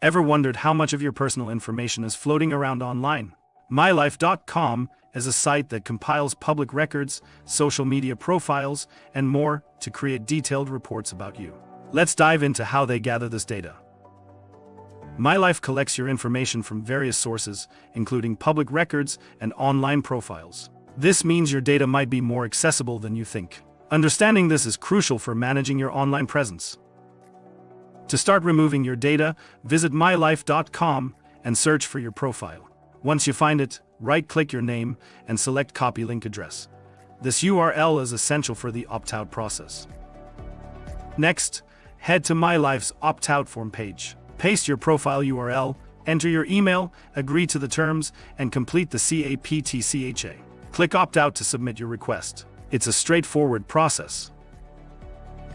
Ever wondered how much of your personal information is floating around online? MyLife.com is a site that compiles public records, social media profiles, and more to create detailed reports about you. Let's dive into how they gather this data. MyLife collects your information from various sources, including public records and online profiles. This means your data might be more accessible than you think. Understanding this is crucial for managing your online presence. To start removing your data, visit MyLife.com and search for your profile. Once you find it, right-click your name and select Copy Link Address. This URL is essential for the opt-out process. Next, head to MyLife's opt-out form page. Paste your profile URL, enter your email, agree to the terms, and complete the CAPTCHA. Click Opt-out to submit your request. It's a straightforward process.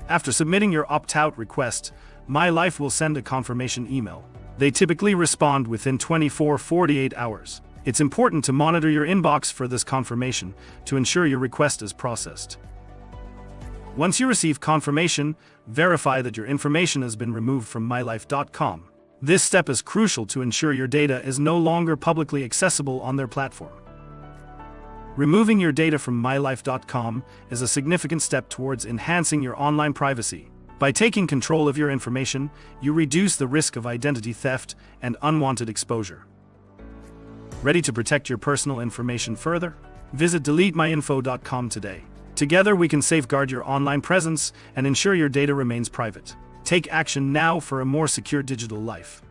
After submitting your opt-out request, MyLife will send a confirmation email. They typically respond within 24-48 hours. It's important to monitor your inbox for this confirmation to ensure your request is processed. Once you receive confirmation, verify that your information has been removed from MyLife.com. This step is crucial to ensure your data is no longer publicly accessible on their platform. Removing your data from MyLife.com is a significant step towards enhancing your online privacy. By taking control of your information, you reduce the risk of identity theft and unwanted exposure. Ready to protect your personal information further? Visit DeleteMyInfo.com today. Together we can safeguard your online presence and ensure your data remains private. Take action now for a more secure digital life.